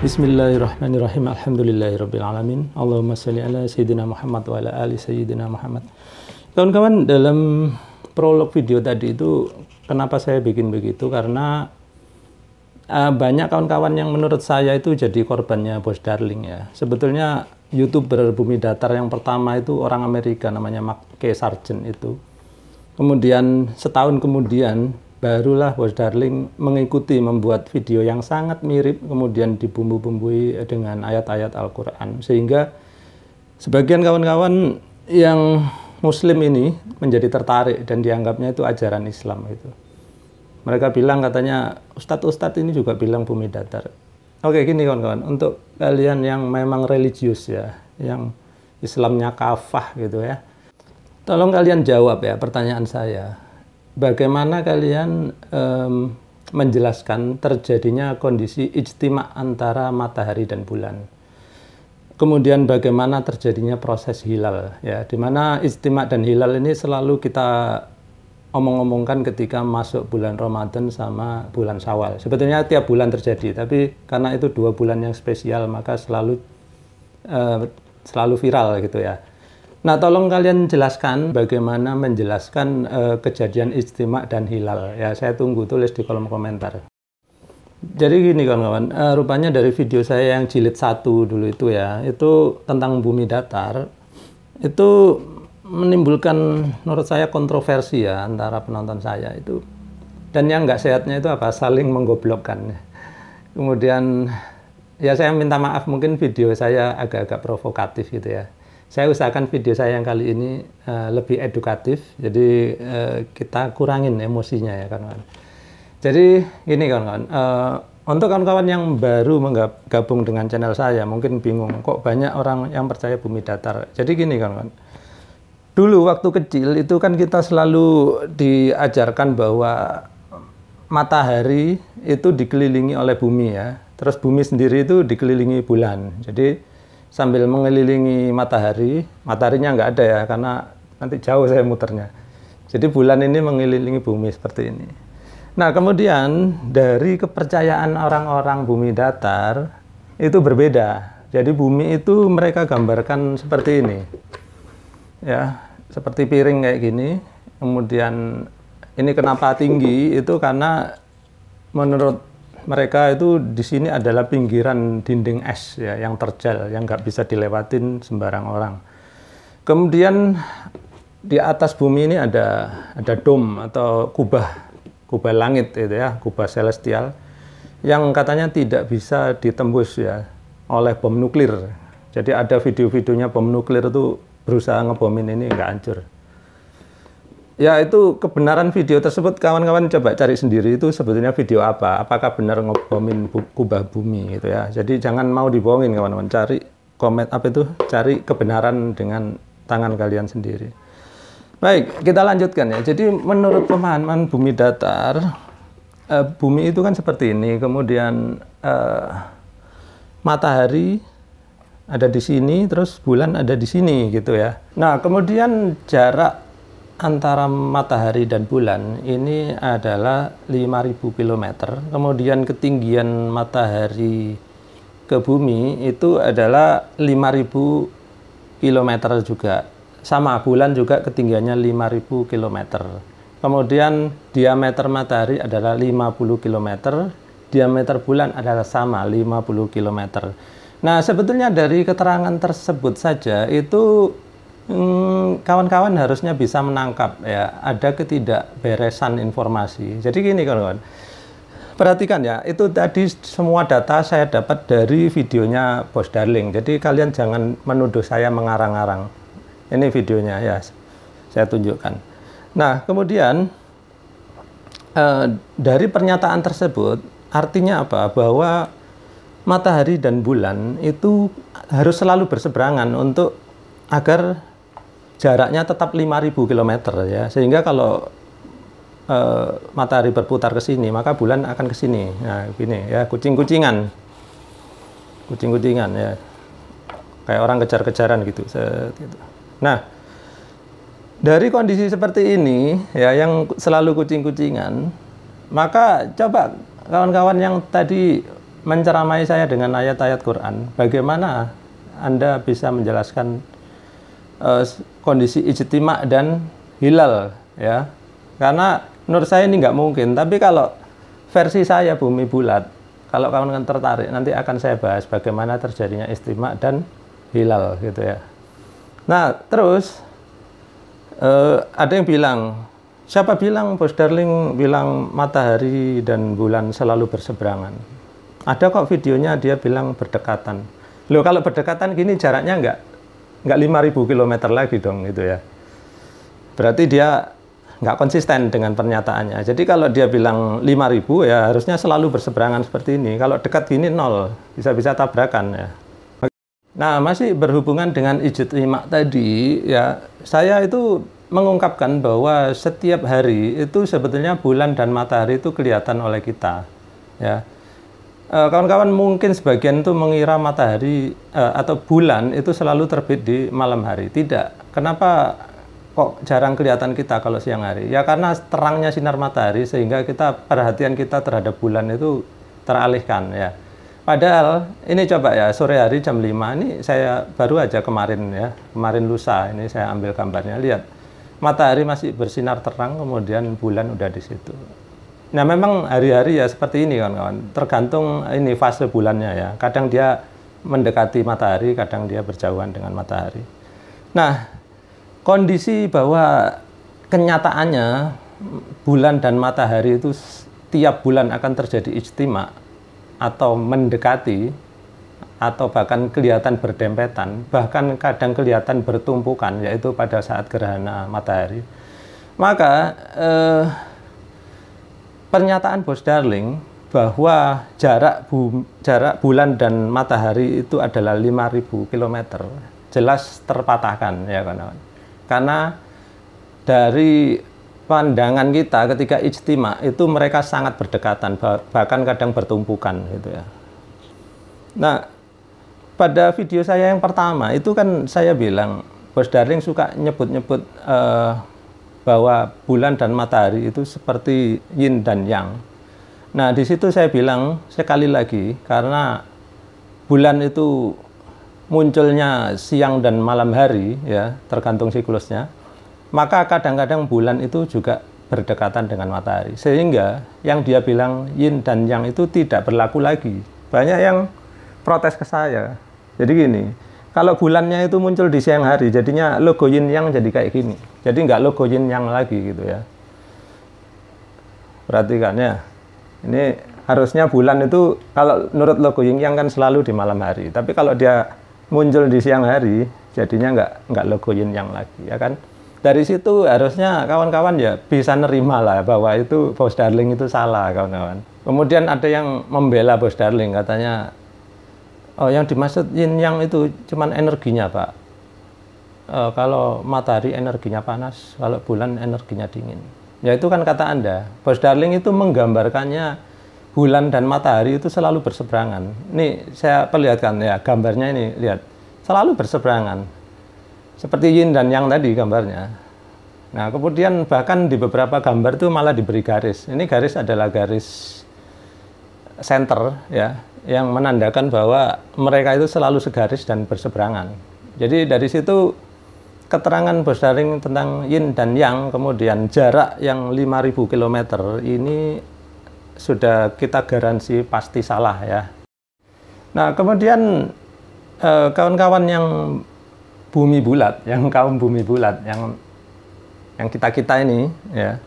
Bismillahirrahmanirrahim. Alhamdulillahirrabbilalamin. Allahumma sholli ala Sayyidina Muhammad wa ala ali Sayyidina Muhammad. Kawan-kawan, dalam prolog video tadi itu kenapa saya bikin begitu? Karena banyak kawan-kawan yang menurut saya itu jadi korbannya Bos Darling ya. Sebetulnya YouTuber bumi datar yang pertama itu orang Amerika, namanya Mark K. Sargent itu. Kemudian setahun kemudian barulah Bos Darling mengikuti membuat video yang sangat mirip, kemudian dibumbu-bumbui dengan ayat-ayat Al-Quran. Sehingga sebagian kawan-kawan yang Muslim ini menjadi tertarik dan dianggapnya itu ajaran Islam itu. Mereka bilang katanya, Ustadz ini juga bilang bumi datar. Oke, gini kawan-kawan, untuk kalian yang memang religius ya, yang Islamnya kafah gitu ya, tolong kalian jawab ya pertanyaan saya. Bagaimana kalian menjelaskan terjadinya kondisi ijtima antara matahari dan bulan? Kemudian bagaimana terjadinya proses hilal ya, di mana ijtima dan hilal ini selalu kita omong-omongkan ketika masuk bulan Ramadan sama bulan Syawal. Sebetulnya tiap bulan terjadi, tapi karena itu 2 bulan yang spesial maka selalu viral gitu ya. Nah, tolong kalian jelaskan bagaimana menjelaskan kejadian ijtima dan hilal. Ya, saya tunggu, tulis di kolom komentar. Jadi gini kawan-kawan, rupanya dari video saya yang jilid 1 dulu itu ya, itu tentang bumi datar, itu menimbulkan menurut saya kontroversi ya antara penonton saya itu. Dan yang nggak sehatnya itu apa? Saling menggoblokkan. Kemudian ya saya minta maaf, mungkin video saya agak-agak provokatif gitu ya. Saya usahakan video saya yang kali ini lebih edukatif, jadi kita kurangin emosinya ya kawan-kawan. Jadi gini kawan-kawan, untuk kawan-kawan yang baru menggabung dengan channel saya, mungkin bingung, kok banyak orang yang percaya bumi datar. Jadi gini kawan-kawan, dulu waktu kecil itu kan kita selalu diajarkan bahwa matahari itu dikelilingi oleh bumi ya, terus bumi sendiri itu dikelilingi bulan. Jadi sambil mengelilingi matahari, mataharinya nggak ada ya, karena nanti jauh saya muternya. Jadi bulan ini mengelilingi bumi seperti ini. Nah, kemudian dari kepercayaan orang-orang bumi datar itu berbeda. Jadi bumi itu mereka gambarkan seperti ini. Ya, seperti piring kayak gini. Kemudian ini kenapa tinggi? Itu karena menurut mereka itu di sini adalah pinggiran dinding es ya, yang terjal, yang nggak bisa dilewatin sembarang orang. Kemudian di atas bumi ini ada dom atau kubah langit itu ya, kubah celestial yang katanya tidak bisa ditembus ya oleh bom nuklir. Jadi ada video-videonya bom nuklir itu berusaha ngebomin ini nggak hancur. Ya, itu kebenaran video tersebut kawan-kawan coba cari sendiri, itu sebetulnya video apa, apakah benar ngebomin kubah bumi gitu ya. Jadi jangan mau dibohongin kawan-kawan, cari cari kebenaran dengan tangan kalian sendiri. Baik, kita lanjutkan ya. Jadi menurut pemahaman bumi datar, bumi itu kan seperti ini, kemudian matahari ada di sini, terus bulan ada di sini gitu ya. Nah, kemudian jarak antara matahari dan bulan ini adalah 5.000 km. Kemudian ketinggian matahari ke bumi itu adalah 5.000 km juga. Sama, bulan juga ketinggiannya 5.000 km. Kemudian diameter matahari adalah 50 km, diameter bulan adalah sama, 50 km. Nah, sebetulnya dari keterangan tersebut saja itu kawan-kawan harusnya bisa menangkap ya, ada ketidakberesan informasi. Jadi gini kawan-kawan, perhatikan ya, itu tadi semua data saya dapat dari videonya Bos Darling. Jadi kalian jangan menuduh saya mengarang-arang. Ini videonya ya, saya tunjukkan. Nah, kemudian dari pernyataan tersebut artinya apa? Bahwa matahari dan bulan itu harus selalu berseberangan untuk agar jaraknya tetap 5.000 km ya, sehingga kalau matahari berputar ke sini maka bulan akan ke sini. Nah, gini ya, kucing-kucingan ya, kayak orang kejar-kejaran gitu. Nah, dari kondisi seperti ini ya, yang selalu kucing-kucingan, maka coba kawan-kawan yang tadi menceramai saya dengan ayat-ayat Quran, bagaimana Anda bisa menjelaskan kondisi ijtima' dan hilal, ya? Karena menurut saya ini nggak mungkin. Tapi kalau versi saya bumi bulat, kalau kawan-kawan tertarik, nanti akan saya bahas bagaimana terjadinya ijtima' dan hilal, gitu ya. Nah, terus ada yang bilang, siapa bilang Bos Darling bilang matahari dan bulan selalu berseberangan? Ada kok videonya dia bilang berdekatan. Loh, kalau berdekatan gini jaraknya nggak 5.000 km lagi dong, gitu ya. Berarti dia nggak konsisten dengan pernyataannya. Jadi kalau dia bilang 5.000 ya harusnya selalu berseberangan seperti ini. Kalau dekat gini 0, bisa-bisa tabrakan ya. Nah, masih berhubungan dengan ijtima' tadi ya, saya itu mengungkapkan bahwa setiap hari itu sebetulnya bulan dan matahari itu kelihatan oleh kita, ya. Kawan-kawan mungkin sebagian itu mengira matahari atau bulan itu selalu terbit di malam hari. Tidak. Kenapa kok jarang kelihatan kita kalau siang hari? Ya karena terangnya sinar matahari sehingga perhatian kita terhadap bulan itu teralihkan, ya. Padahal ini coba ya, sore hari jam 5 ini saya baru aja kemarin lusa ini saya ambil gambarnya, lihat. Matahari masih bersinar terang, kemudian bulan udah di situ. Nah, memang hari-hari ya seperti ini kawan-kawan. Tergantung ini fase bulannya ya. Kadang dia mendekati matahari, kadang dia berjauhan dengan matahari. Nah, kondisi bahwa kenyataannya bulan dan matahari itu tiap bulan akan terjadi ijtima' atau mendekati, atau bahkan kelihatan berdempetan, bahkan kadang kelihatan bertumpukan, yaitu pada saat gerhana matahari. Maka pernyataan Bos Darling bahwa jarak bulan dan matahari itu adalah 5.000 km jelas terpatahkan, ya kawan-kawan. Karena dari pandangan kita ketika ijtima' itu mereka sangat berdekatan, bahkan kadang bertumpukan, gitu ya. Nah, pada video saya yang pertama itu kan saya bilang Bos Darling suka nyebut-nyebut bahwa bulan dan matahari itu seperti yin dan yang. Nah, di situ saya bilang sekali lagi, karena bulan itu munculnya siang dan malam hari, ya, tergantung siklusnya, maka kadang-kadang bulan itu juga berdekatan dengan matahari. Sehingga yang dia bilang yin dan yang itu tidak berlaku lagi. Banyak yang protes ke saya. Jadi gini, kalau bulannya itu muncul di siang hari, jadinya logo yin yang jadi kayak gini. Jadi nggak logo yin yang lagi, gitu ya. Perhatikan ya. Ini harusnya bulan itu kalau menurut logo yin yang kan selalu di malam hari. Tapi kalau dia muncul di siang hari, jadinya nggak logo yin yang lagi, ya kan? Dari situ harusnya kawan-kawan ya bisa nerima lah bahwa itu Bos Darling itu salah, kawan-kawan. Kemudian ada yang membela Bos Darling, katanya, oh, yang dimaksud yin yang itu cuman energinya, Pak. Kalau matahari energinya panas, kalau bulan energinya dingin. Ya itu kan kata Anda. Bos Darling itu menggambarkannya bulan dan matahari itu selalu berseberangan. Nih saya perlihatkan ya gambarnya ini, lihat. Selalu berseberangan. Seperti yin dan yang tadi gambarnya. Nah, kemudian bahkan di beberapa gambar itu malah diberi garis. Ini garis adalah garis center ya, yang menandakan bahwa mereka itu selalu segaris dan berseberangan. Jadi dari situ keterangan Bos Darling tentang yin dan yang, kemudian jarak yang 5.000 km ini sudah kita garansi pasti salah ya. Nah, kemudian kawan-kawan yang bumi bulat, yang kaum bumi bulat, yang kita-kita ini ya,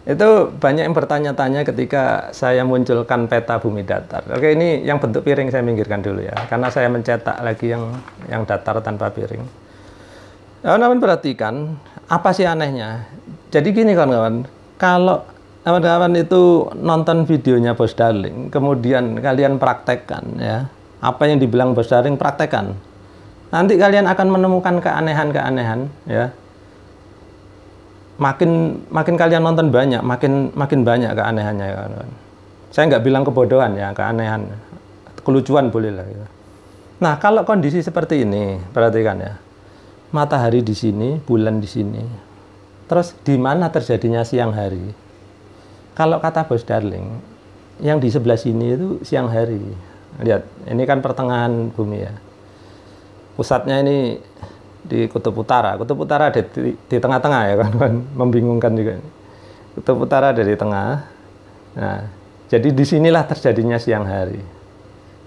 itu banyak yang bertanya-tanya ketika saya munculkan peta bumi datar. Oke, ini yang bentuk piring saya minggirkan dulu ya, karena saya mencetak lagi yang datar tanpa piring. Kawan-kawan perhatikan, apa sih anehnya? Jadi gini kawan-kawan, kalau kawan-kawan itu nonton videonya Bos Darling, kemudian kalian praktekkan ya, apa yang dibilang Bos Darling praktekkan. Nanti kalian akan menemukan keanehan-keanehan ya. Makin kalian nonton banyak, makin banyak keanehannya ya kawan-kawan. Saya nggak bilang kebodohan ya, keanehan, kelucuan boleh lah. Gitu. Nah, kalau kondisi seperti ini, perhatikan ya, matahari di sini, bulan di sini, terus di mana terjadinya siang hari? Kalau kata Bos Darling, yang di sebelah sini itu siang hari. Lihat, ini kan pertengahan bumi ya. Pusatnya ini di Kutub Utara. Kutub Utara ada di tengah-tengah ya kan, membingungkan juga. Kutub Utara ada di tengah. Nah, jadi disinilah terjadinya siang hari.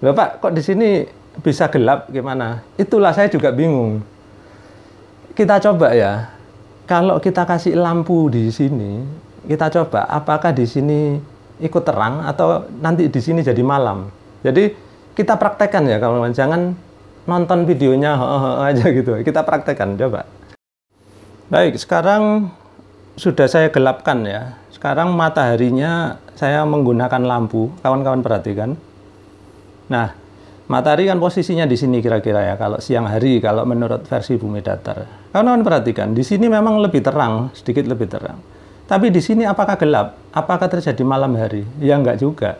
Loh Pak, kok di sini bisa gelap gimana? Itulah saya juga bingung. Kita coba ya, kalau kita kasih lampu di sini, kita coba apakah di sini ikut terang atau nanti di sini jadi malam. Jadi kita praktekkan ya kawan-kawan, jangan nonton videonya aja gitu. Kita praktekkan coba. Baik, sekarang sudah saya gelapkan ya. Sekarang mataharinya saya menggunakan lampu. Kawan-kawan perhatikan. Nah, matahari kan posisinya di sini kira-kira ya. Kalau siang hari, kalau menurut versi bumi datar. Kawan-kawan perhatikan, di sini memang lebih terang, sedikit lebih terang. Tapi di sini apakah gelap? Apakah terjadi malam hari? Ya enggak juga.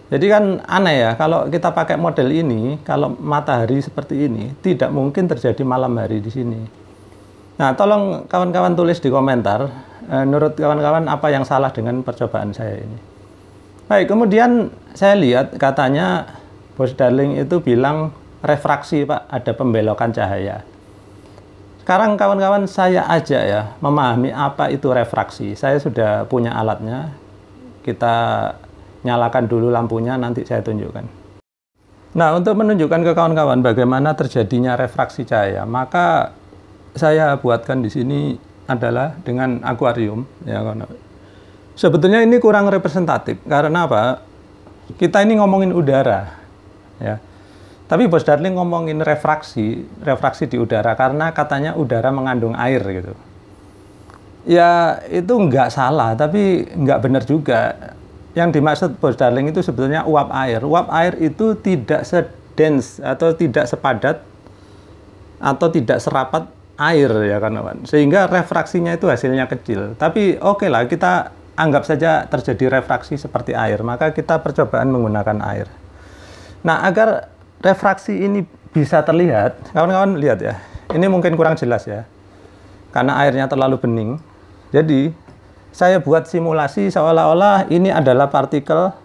Jadi kan aneh ya, kalau kita pakai model ini, kalau matahari seperti ini, tidak mungkin terjadi malam hari di sini. Nah, tolong kawan-kawan tulis di komentar, menurut kawan-kawan apa yang salah dengan percobaan saya ini. Baik, kemudian saya lihat katanya Bos Darling itu bilang refraksi Pak, ada pembelokan cahaya. Sekarang kawan-kawan saya ajak ya, memahami apa itu refraksi. Saya sudah punya alatnya, kita nyalakan dulu lampunya, nanti saya tunjukkan. Nah, untuk menunjukkan ke kawan-kawan bagaimana terjadinya refraksi cahaya, maka saya buatkan di sini adalah dengan akuarium. Ya, sebetulnya ini kurang representatif, karena apa? Kita ini ngomongin udara. Ya. Tapi Bos Darling ngomongin refraksi di udara, karena katanya udara mengandung air gitu. Ya, itu nggak salah, tapi nggak benar juga. Yang dimaksud Bos Darling itu sebetulnya uap air. Uap air itu tidak sedens atau tidak sepadat atau tidak serapat air ya kawan-kawan. Sehingga refraksinya itu hasilnya kecil. Tapi oke lah, kita anggap saja terjadi refraksi seperti air. Maka kita percobaan menggunakan air. Nah, agar refraksi ini bisa terlihat, kawan-kawan lihat ya. Ini mungkin kurang jelas ya. Karena airnya terlalu bening. Jadi saya buat simulasi seolah-olah ini adalah partikel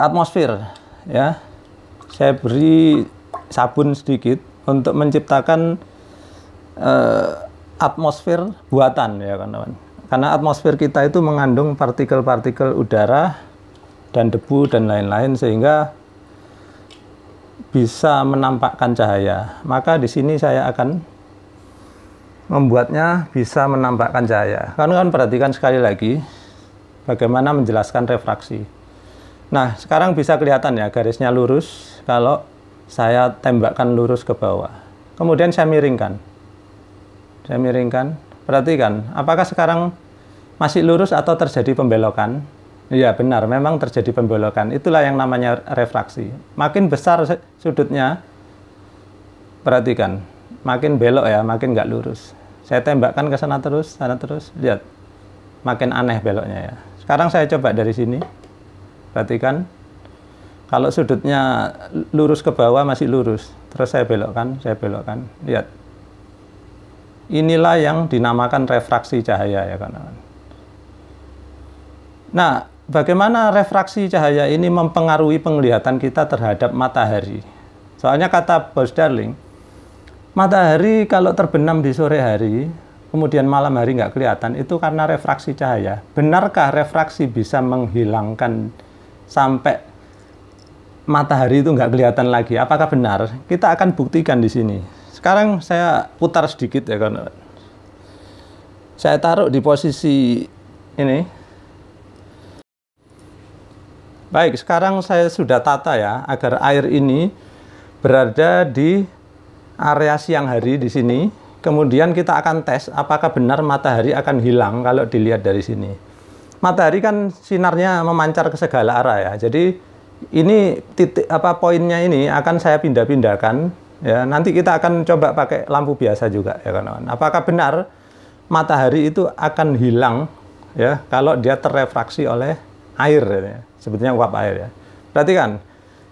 atmosfer ya. Saya beri sabun sedikit untuk menciptakan atmosfer buatan ya kawan-kawan. Karena atmosfer kita itu mengandung partikel-partikel udara dan debu dan lain-lain sehingga bisa menampakkan cahaya. Maka di sini saya akan membuatnya bisa menampakkan cahaya. Kawan-kawan perhatikan sekali lagi bagaimana menjelaskan refraksi. Nah, sekarang bisa kelihatan ya garisnya lurus kalau saya tembakkan lurus ke bawah. Kemudian saya miringkan. Saya miringkan. Perhatikan, apakah sekarang masih lurus atau terjadi pembelokan? Iya, benar, memang terjadi pembelokan. Itulah yang namanya refraksi. Makin besar sudutnya, perhatikan, makin belok ya, makin nggak lurus. Saya tembakkan ke sana terus, lihat. Makin aneh beloknya ya. Sekarang saya coba dari sini. Perhatikan. Kalau sudutnya lurus ke bawah masih lurus. Terus saya belokkan. Lihat. Inilah yang dinamakan refraksi cahaya ya kawan-kawan. Nah, bagaimana refraksi cahaya ini mempengaruhi penglihatan kita terhadap matahari? Soalnya kata Bos Darling, matahari kalau terbenam di sore hari, kemudian malam hari nggak kelihatan, itu karena refraksi cahaya. Benarkah refraksi bisa menghilangkan sampai matahari itu nggak kelihatan lagi? Apakah benar? Kita akan buktikan di sini. Sekarang saya putar sedikit ya kawan. Saya taruh di posisi ini. Baik, sekarang saya sudah tata ya, agar air ini berada di area siang hari di sini. Kemudian kita akan tes apakah benar matahari akan hilang kalau dilihat dari sini. Matahari kan sinarnya memancar ke segala arah ya. Jadi ini titik poinnya ini akan saya pindah-pindahkan ya. Nanti kita akan coba pakai lampu biasa juga ya kawan-kawan. Apakah benar matahari itu akan hilang ya kalau dia terrefraksi oleh air ya. Sebetulnya uap air ya. Perhatikan.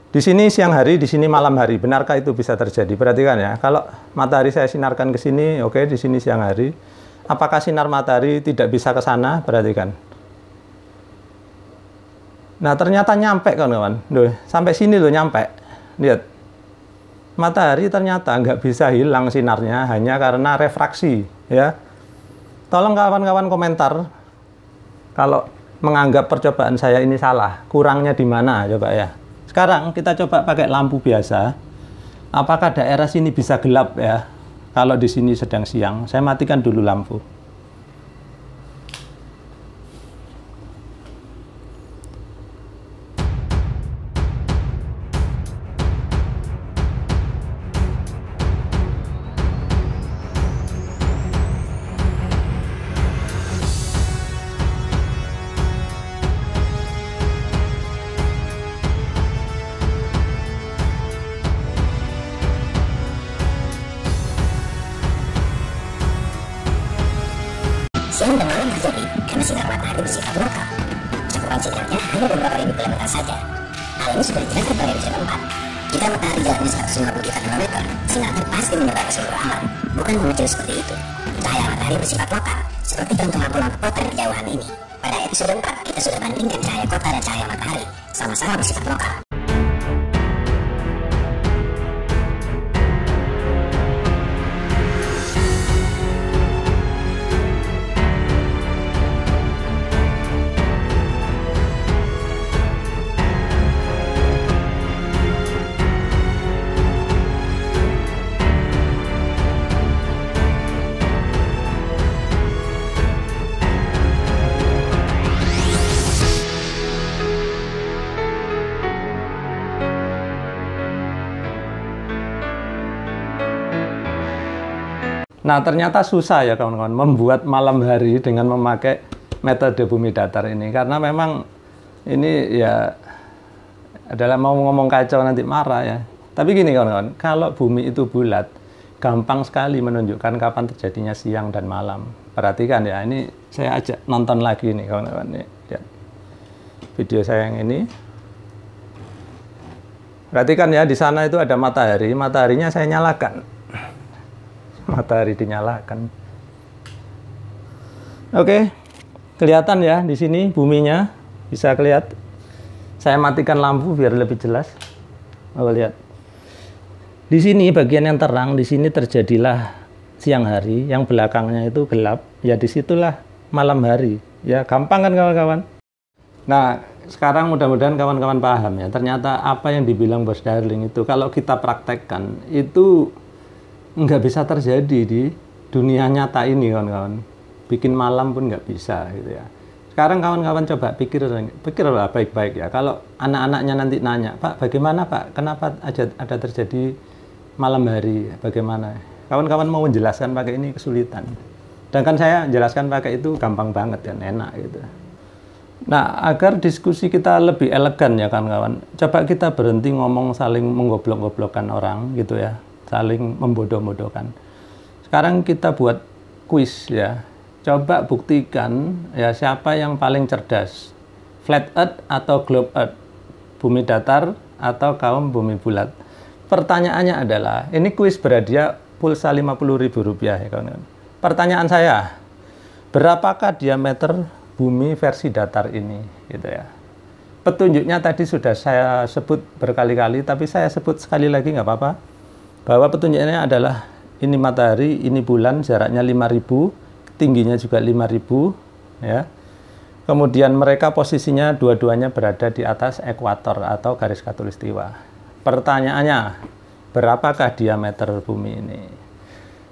Di sini siang hari, di sini malam hari. Benarkah itu bisa terjadi? Perhatikan ya. Kalau matahari saya sinarkan ke sini, oke, di sini siang hari. Apakah sinar matahari tidak bisa ke sana? Perhatikan. Nah, ternyata nyampe kawan-kawan. Loh, sampai sini loh nyampe. Lihat. Matahari ternyata nggak bisa hilang sinarnya hanya karena refraksi, ya. Tolong kawan-kawan komentar kalau menganggap percobaan saya ini salah, kurangnya di mana coba ya. Sekarang kita coba pakai lampu biasa. Apakah daerah sini bisa gelap ya? Kalau di sini sedang siang, saya matikan dulu lampu. Siang dan malam terjadi karena sinar matahari bersifat lokal. Cakupan sinarnya hanya beberapa ribu kilometer saja. Hal ini sudah dijelaskan pada episode 4. Jika matahari jaraknya 150 juta kilometer, sinarnya pasti menyebar ke seluruh alam, bukan mengecil seperti itu. Cahaya matahari bersifat lokal, seperti contoh lampu-lampu kota di kejauhan ini. Pada episode 4, kita sudah bandingkan cahaya kota dan cahaya matahari, sama-sama bersifat lokal. Nah, ternyata susah ya kawan-kawan membuat malam hari dengan memakai metode bumi datar ini. Karena memang ini ya adalah mau ngomong kacau nanti marah ya. Tapi gini kawan-kawan, kalau bumi itu bulat, gampang sekali menunjukkan kapan terjadinya siang dan malam. Perhatikan ya, ini saya ajak nonton lagi nih kawan-kawan. Lihat video saya yang ini. Perhatikan ya, di sana itu ada matahari. Mataharinya saya nyalakan. Matahari dinyalakan. Oke, kelihatan ya di sini buminya bisa kelihatan. Saya matikan lampu biar lebih jelas. Oh, lihat. Di sini bagian yang terang, di sini terjadilah siang hari, yang belakangnya itu gelap. Ya disitulah malam hari. Ya gampang kan kawan-kawan. Nah, sekarang mudah-mudahan kawan-kawan paham ya. Ternyata apa yang dibilang Bos Darling itu kalau kita praktekkan itu nggak bisa terjadi di dunia nyata ini kawan-kawan. Bikin malam pun nggak bisa gitu ya. Sekarang kawan-kawan coba pikirlah baik-baik ya. Kalau anak-anaknya nanti nanya, Pak bagaimana Pak, kenapa ada terjadi malam hari, bagaimana? Kawan-kawan mau menjelaskan pakai ini kesulitan. Sedangkan saya jelaskan pakai itu gampang banget dan enak gitu. Nah, agar diskusi kita lebih elegan ya kawan-kawan, coba kita berhenti ngomong saling menggoblok-goblokkan orang gitu ya. Saling membodoh-bodohkan. Sekarang kita buat kuis ya. Coba buktikan ya siapa yang paling cerdas. Flat Earth atau Globe Earth? Bumi datar atau kaum bumi bulat? Pertanyaannya adalah, ini kuis berhadiah pulsa Rp50.000 ya kawan-kawan. Pertanyaan saya, berapakah diameter bumi versi datar ini gitu ya. Petunjuknya tadi sudah saya sebut berkali-kali, tapi saya sebut sekali lagi nggak apa-apa. Bahwa petunjuknya adalah ini matahari, ini bulan, jaraknya 5.000, tingginya juga 5.000 ya. Kemudian mereka posisinya dua-duanya berada di atas ekuator atau garis khatulistiwa. Pertanyaannya, berapakah diameter bumi ini?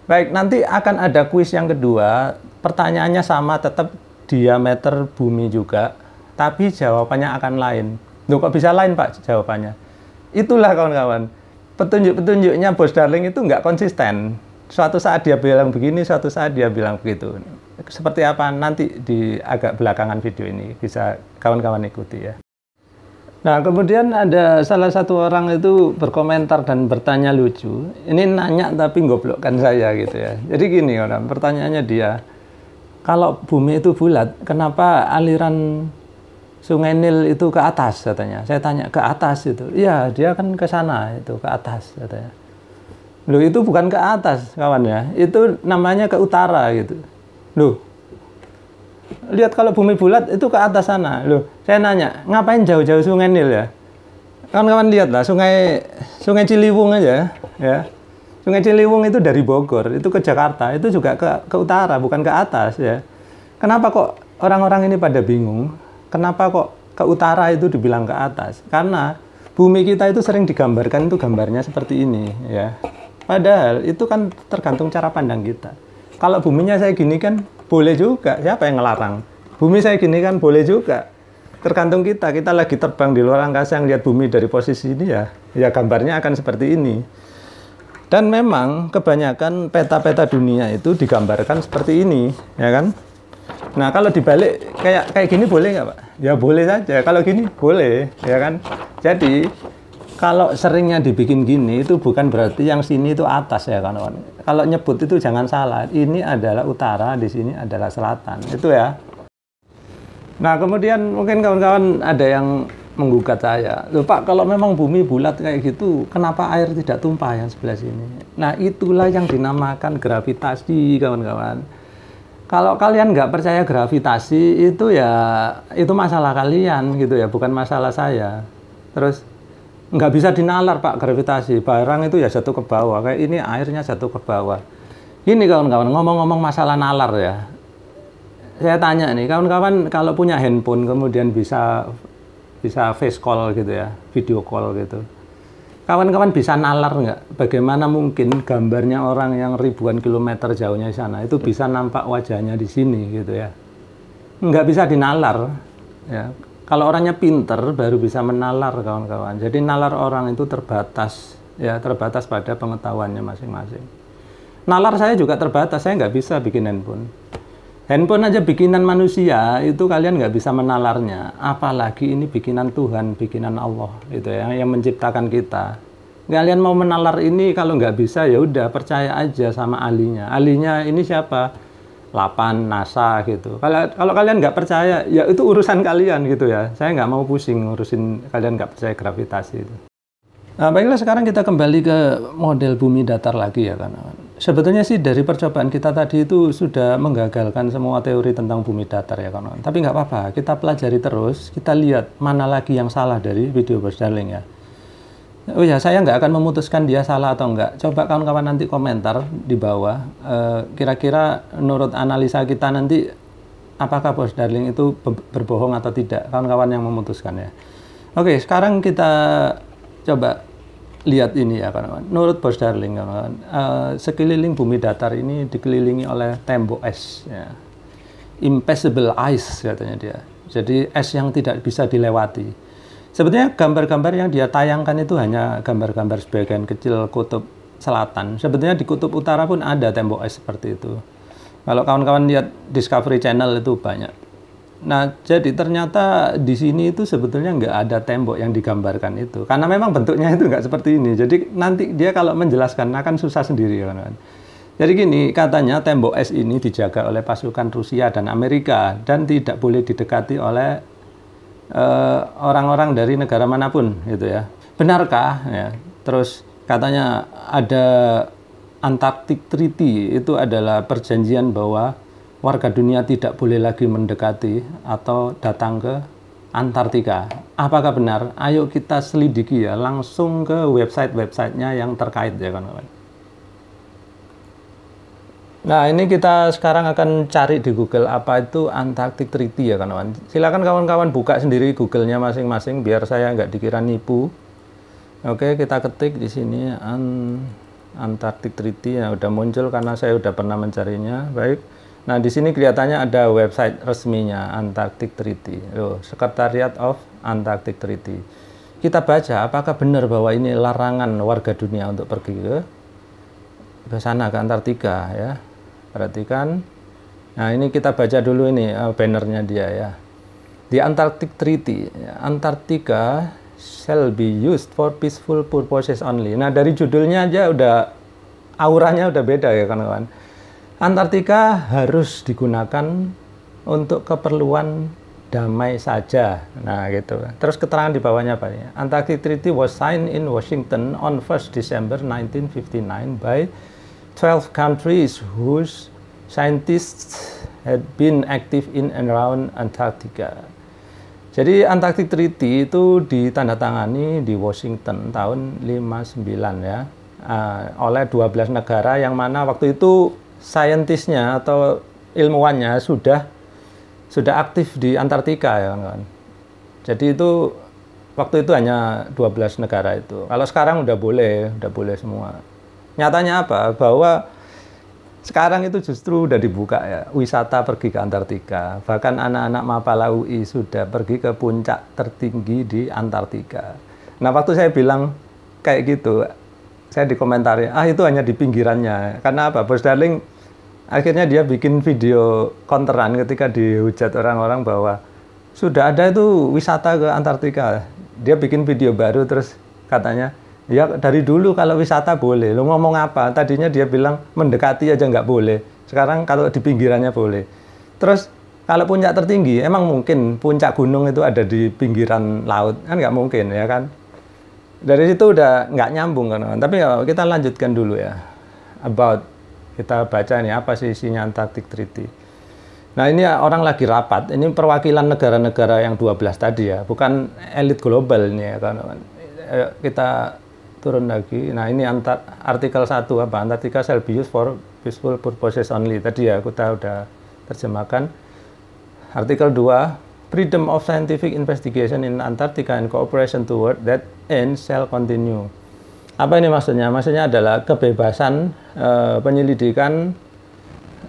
Baik, nanti akan ada kuis yang kedua. Pertanyaannya sama, tetap diameter bumi juga, tapi jawabannya akan lain. Loh, kok bisa lain Pak jawabannya? Itulah kawan-kawan. Petunjuk-petunjuknya Bos Darling itu nggak konsisten. Suatu saat dia bilang begini, suatu saat dia bilang begitu. Seperti apa nanti di agak belakangan video ini bisa kawan-kawan ikuti ya. Nah, kemudian ada salah satu orang itu berkomentar dan bertanya lucu. Ini nanya tapi goblokkan saya gitu ya. Jadi gini orang, pertanyaannya dia, kalau bumi itu bulat, kenapa aliran Sungai Nil itu ke atas katanya. Saya tanya, ke atas itu? Iya, dia kan ke sana itu, ke atas katanya. Loh, itu bukan ke atas kawan ya. Itu namanya ke utara gitu. Loh, lihat kalau bumi bulat itu ke atas sana. Loh, saya nanya, ngapain jauh-jauh Sungai Nil ya? Kawan-kawan lihat lah, Sungai Ciliwung aja, ya. Sungai Ciliwung itu dari Bogor, itu ke Jakarta, itu juga ke utara, bukan ke atas, ya. Kenapa kok orang-orang ini pada bingung? Kenapa kok ke utara itu dibilang ke atas? Karena bumi kita itu sering digambarkan itu gambarnya seperti ini, ya. Padahal itu kan tergantung cara pandang kita. Kalau buminya saya gini kan boleh juga, siapa yang ngelarang? Bumi saya gini kan boleh juga. Tergantung kita lagi terbang di luar angkasa yang lihat bumi dari posisi ini ya gambarnya akan seperti ini. Dan memang kebanyakan peta-peta dunia itu digambarkan seperti ini, ya kan? Nah, kalau dibalik kayak gini boleh nggak, Pak? Ya boleh saja. Kalau gini boleh, ya kan? Jadi kalau seringnya dibikin gini itu bukan berarti yang sini itu atas, ya kawan-kawan. Kalau nyebut itu jangan salah. Ini adalah utara, di sini adalah selatan. Itu ya. Nah, kemudian mungkin kawan-kawan ada yang menggugat saya. Loh Pak, kalau memang bumi bulat kayak gitu, kenapa air tidak tumpah yang sebelah sini? Nah, itulah yang dinamakan gravitasi, kawan-kawan. Kalau kalian nggak percaya gravitasi, itu masalah kalian gitu ya, bukan masalah saya. Terus, nggak bisa dinalar Pak gravitasi. Barang itu ya jatuh ke bawah. Kayak ini airnya jatuh ke bawah. Ini kawan-kawan, ngomong-ngomong masalah nalar ya. Saya tanya nih, kawan-kawan kalau punya handphone kemudian bisa face call gitu ya, video call gitu. Kawan-kawan bisa nalar nggak? Bagaimana mungkin gambarnya orang yang ribuan kilometer jauhnya di sana itu bisa nampak wajahnya di sini gitu ya? Nggak bisa dinalar. Ya. Kalau orangnya pinter baru bisa menalar kawan-kawan. Jadi nalar orang itu terbatas, ya terbatas pada pengetahuannya masing-masing. Nalar saya juga terbatas, saya nggak bisa bikin handphone. Handphone aja bikinan manusia, itu kalian nggak bisa menalarnya. Apalagi ini bikinan Tuhan, bikinan Allah, gitu ya, yang menciptakan kita. Kalian mau menalar ini, kalau nggak bisa, ya udah percaya aja sama ahlinya. Ahlinya ini siapa? Lapan, NASA, gitu. Kalau kalian nggak percaya, ya itu urusan kalian, gitu ya. Saya nggak mau pusing ngurusin kalian nggak percaya gravitasi itu. Nah, baiklah sekarang kita kembali ke model bumi datar lagi ya kan. Sebetulnya sih dari percobaan kita tadi itu sudah menggagalkan semua teori tentang bumi datar ya kawan. Tapi nggak apa-apa, kita pelajari terus, kita lihat mana lagi yang salah dari video Bos Darling ya. Oh ya, saya nggak akan memutuskan dia salah atau enggak. Coba kawan-kawan nanti komentar di bawah, kira-kira menurut analisa kita nanti apakah Bos Darling itu berbohong atau tidak. Kawan-kawan yang memutuskan ya. Oke, sekarang kita coba lihat ini ya kawan-kawan. Menurut Bos Darling kawan-kawan, sekeliling bumi datar ini dikelilingi oleh tembok es ya. Impassable ice katanya dia. Jadi es yang tidak bisa dilewati. Sebetulnya gambar-gambar yang dia tayangkan itu hanya gambar-gambar sebagian kecil kutub selatan. Sebetulnya di kutub utara pun ada tembok es seperti itu. Kalau kawan-kawan lihat Discovery Channel itu banyak. Nah, jadi ternyata di sini itu sebetulnya nggak ada tembok yang digambarkan itu. Karena memang bentuknya itu nggak seperti ini. Jadi nanti dia kalau menjelaskan akan susah sendiri, kawan-kawan. Jadi gini, katanya tembok es ini dijaga oleh pasukan Rusia dan Amerika dan tidak boleh didekati oleh orang-orang dari negara manapun, gitu ya. Benarkah? Ya. Terus katanya ada Antarctic Treaty, itu adalah perjanjian bahwa warga dunia tidak boleh lagi mendekati atau datang ke Antartika. Apakah benar? Ayo kita selidiki ya, langsung ke website-websitenya yang terkait ya kawan-kawan. Nah, ini kita sekarang akan cari di Google apa itu Antarctic Treaty ya kawan-kawan. Silakan kawan-kawan buka sendiri Google-nya masing-masing biar saya nggak dikira nipu. Oke, kita ketik di sini Antarctic Treaty ya, udah muncul karena saya udah pernah mencarinya. Baik. Nah, di sini kelihatannya ada website resminya Antarctic Treaty. Secretariat of Antarctic Treaty. Kita baca apakah benar bahwa ini larangan warga dunia untuk pergi ke sana, ke Antartika ya. Perhatikan. Nah, ini kita baca dulu ini bannernya dia ya. The Antarctic Treaty. Antartika shall be used for peaceful purposes only. Nah, dari judulnya aja udah auranya udah beda ya kawan-kawan. Antartika harus digunakan untuk keperluan damai saja. Nah, gitu. Terus keterangan di bawahnya apa ya? Antarctic Treaty was signed in Washington on 1 December 1959 by 12 countries whose scientists had been active in and around Antarctica. Jadi Antarctic Treaty itu ditandatangani di Washington tahun 59 ya, oleh 12 negara yang mana waktu itu saintisnya atau ilmuwannya sudah aktif di Antartika ya kawan-kawan. Jadi itu waktu itu hanya 12 negara itu. Kalau sekarang udah boleh semua. Nyatanya apa? Bahwa sekarang itu justru udah dibuka ya, wisata pergi ke Antartika. Bahkan anak-anak Mapala UI sudah pergi ke puncak tertinggi di Antartika. Nah, waktu saya bilang kayak gitu, saya dikomentari, itu hanya di pinggirannya. Karena apa? Bos Darling akhirnya dia bikin video counteran ketika dihujat orang-orang bahwa sudah ada itu wisata ke Antartika. Dia bikin video baru terus katanya, ya dari dulu kalau wisata boleh. Lo ngomong apa? Tadinya dia bilang mendekati aja nggak boleh. Sekarang kalau di pinggirannya boleh. Terus kalau puncak tertinggi, emang mungkin puncak gunung itu ada di pinggiran laut? Kan nggak mungkin ya kan? Dari situ udah nggak nyambung kan. Tapi ya, kita lanjutkan dulu ya. Kita baca nih apa sih isinya Antarctic Treaty. Nah ini orang lagi rapat, ini perwakilan negara-negara yang 12 tadi ya, bukan elit global ini ya kan. Kita turun lagi, nah ini artikel 1 apa, Antarctica shall be used for peaceful purposes only, tadi ya kita udah terjemahkan. Artikel 2, freedom of scientific investigation in Antarctica and cooperation toward that end shall continue. Apa ini maksudnya? Maksudnya adalah kebebasan penyelidikan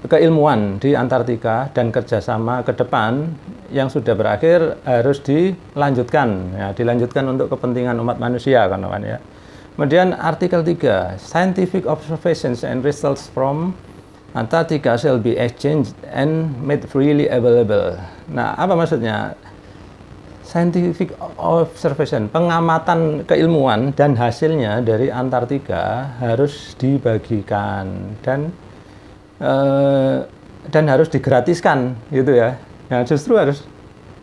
keilmuan di Antartika dan kerjasama ke depan yang sudah berakhir harus dilanjutkan, ya, dilanjutkan untuk kepentingan umat manusia kan ya. Kemudian artikel 3, scientific observations and results from Antarctica shall be exchanged and made freely available. Nah, apa maksudnya? Scientific observation, pengamatan keilmuan dan hasilnya dari Antartika harus dibagikan dan harus digratiskan gitu ya. Nah, justru harus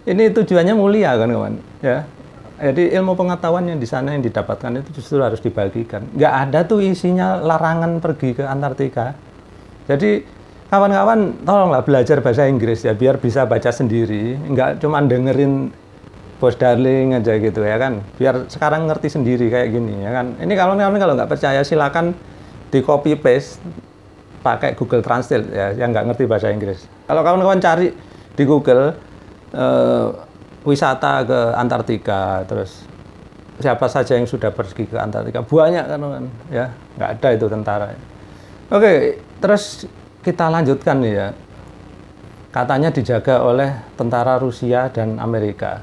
ini tujuannya mulia kan kawan ya. Jadi ilmu pengetahuan yang di sana yang didapatkan itu justru harus dibagikan. Nggak ada tuh isinya larangan pergi ke Antartika. Jadi kawan-kawan tolonglah belajar bahasa Inggris ya biar bisa baca sendiri, nggak cuma dengerin Bos Darling aja gitu ya kan. Biar sekarang ngerti sendiri kayak gini ya kan. Ini kawan-kawan kalau nggak percaya silakan di copy paste pakai Google Translate ya, yang nggak ngerti bahasa Inggris. Kalau kawan-kawan cari di Google wisata ke Antartika, terus siapa saja yang sudah pergi ke Antartika, banyak kan ya, nggak ada itu tentara. Oke, terus kita lanjutkan nih ya. Katanya dijaga oleh tentara Rusia dan Amerika.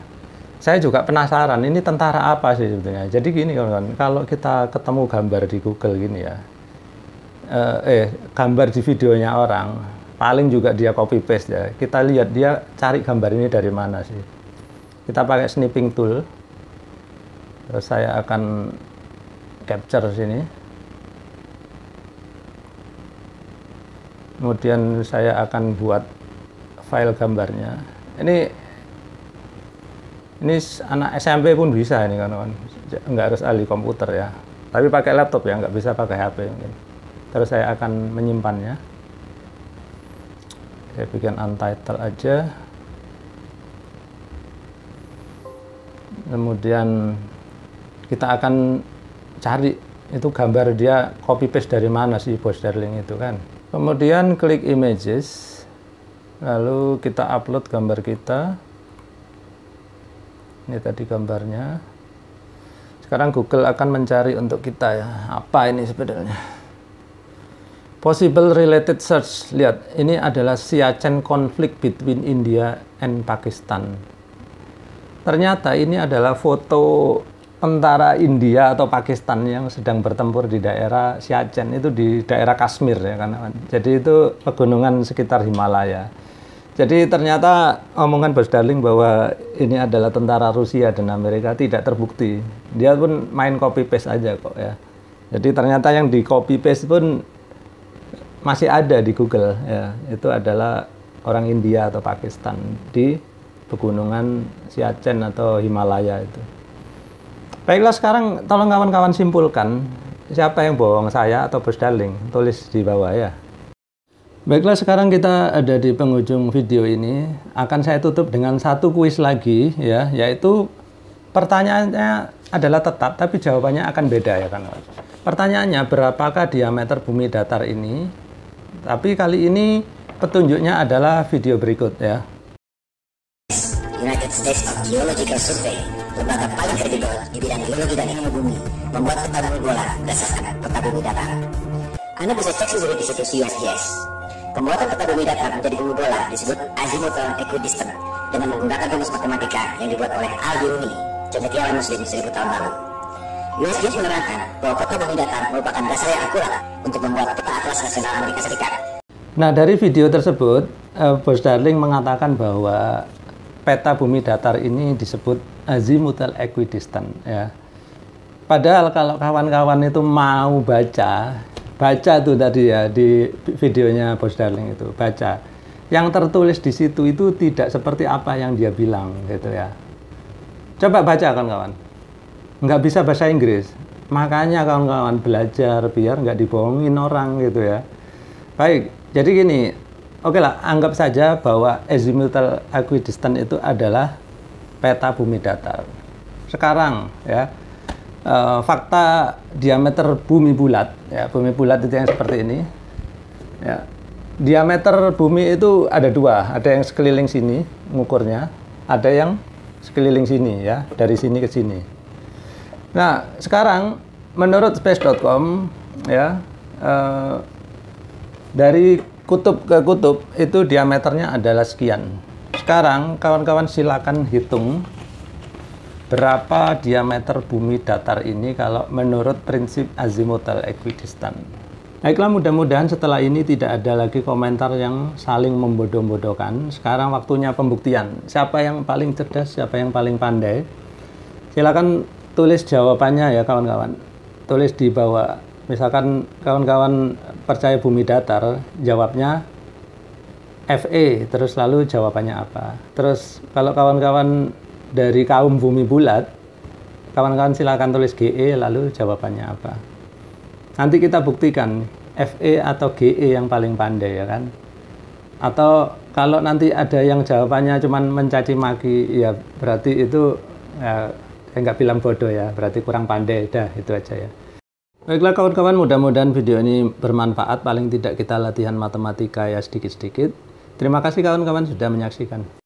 Saya juga penasaran, ini tentara apa sih sebetulnya? Jadi gini kawan-kawan, kalau kita ketemu gambar di Google gini ya, gambar di videonya orang, paling juga dia copy paste ya. Kita lihat dia cari gambar ini dari mana sih. Kita pakai snipping tool. Terus saya akan capture sini. Kemudian saya akan buat file gambarnya. Ini anak SMP pun bisa ini kan, nggak harus ahli komputer ya. Tapi pakai laptop ya, nggak bisa pakai HP mungkin. Terus saya akan menyimpannya. Saya bikin untitled aja. Kemudian kita akan cari itu gambar dia copy paste dari mana sih Bos Darling itu kan. Kemudian klik images. Lalu kita upload gambar kita. Ini tadi gambarnya. Sekarang Google akan mencari untuk kita ya. Apa ini sebenarnya? Possible related search. Lihat, ini adalah Siachen conflict between India and Pakistan. Ternyata ini adalah foto tentara India atau Pakistan yang sedang bertempur di daerah Siachen, itu di daerah Kashmir ya kan. Jadi itu pegunungan sekitar Himalaya. Jadi ternyata omongan Bos Darling bahwa ini adalah tentara Rusia dan Amerika tidak terbukti. Dia pun main copy paste aja kok ya. Jadi ternyata yang di copy paste pun masih ada di Google ya. Itu adalah orang India atau Pakistan di pegunungan Siachen atau Himalaya itu. Baiklah, sekarang tolong kawan-kawan simpulkan siapa yang bohong, saya atau Bos Darling. Tulis di bawah ya. Baiklah, sekarang kita ada di penghujung video ini. Akan saya tutup dengan satu kuis lagi ya, yaitu pertanyaannya adalah tetap tapi jawabannya akan beda ya kan. Pertanyaannya, berapakah diameter bumi datar ini? Tapi kali ini petunjuknya adalah video berikut ya. United States of Geological Survey, lembaga paling kredibel di bidang geologi dan ilmu bumi, membuat peta bumi bola berdasarkan peta bumi datar. Anda bisa cek sendiri di situs USGS. Pembuatan peta bumi datar menjadi bumi bola disebut azimuthal equidistant dengan menggunakan rumus matematika yang dibuat oleh Al-Biruni, cendekiawan Muslim 1000 tahun lalu. USGS menerangkan bahwa peta bumi datar merupakan dasar yang akurat untuk membuat peta atlas nasional Amerika Serikat. Nah, dari video tersebut, Bos Darling mengatakan bahwa peta bumi datar ini disebut azimuthal equidistant ya. Padahal kalau kawan-kawan itu mau baca tuh tadi ya di videonya Bos Darling itu, baca. Yang tertulis di situ itu tidak seperti apa yang dia bilang gitu ya. Coba baca kawan-kawan. Nggak bisa bahasa Inggris. Makanya kawan-kawan belajar biar nggak dibohongin orang gitu ya. Baik, jadi gini. Oke lah, anggap saja bahwa azimuthal equidistant itu adalah peta bumi datar. Sekarang ya, fakta diameter bumi bulat, ya bumi bulat itu yang seperti ini. Ya, diameter bumi itu ada dua, ada yang sekeliling sini ngukurnya, ada yang sekeliling sini ya, dari sini ke sini. Nah, sekarang menurut space.com ya, dari kutub ke kutub itu diameternya adalah sekian. Sekarang kawan-kawan silakan hitung berapa diameter bumi datar ini kalau menurut prinsip azimuthal equidistant. Baiklah, mudah-mudahan setelah ini tidak ada lagi komentar yang saling membodoh-bodohkan. Sekarang waktunya pembuktian. Siapa yang paling cerdas, siapa yang paling pandai. Silakan tulis jawabannya ya kawan-kawan. Tulis di bawah. Misalkan kawan-kawan percaya bumi datar, jawabnya FE, terus lalu jawabannya apa. Terus kalau kawan-kawan dari kaum bumi bulat, kawan-kawan silakan tulis GE, lalu jawabannya apa. Nanti kita buktikan FE atau GE yang paling pandai ya kan. Atau kalau nanti ada yang jawabannya cuma mencaci maki, ya berarti itu ya, saya nggak bilang bodoh ya, berarti kurang pandai. Dah, itu aja ya. Baiklah kawan-kawan, mudah-mudahan video ini bermanfaat. Paling tidak kita latihan matematika ya sedikit-sedikit. Terima kasih kawan-kawan sudah menyaksikan.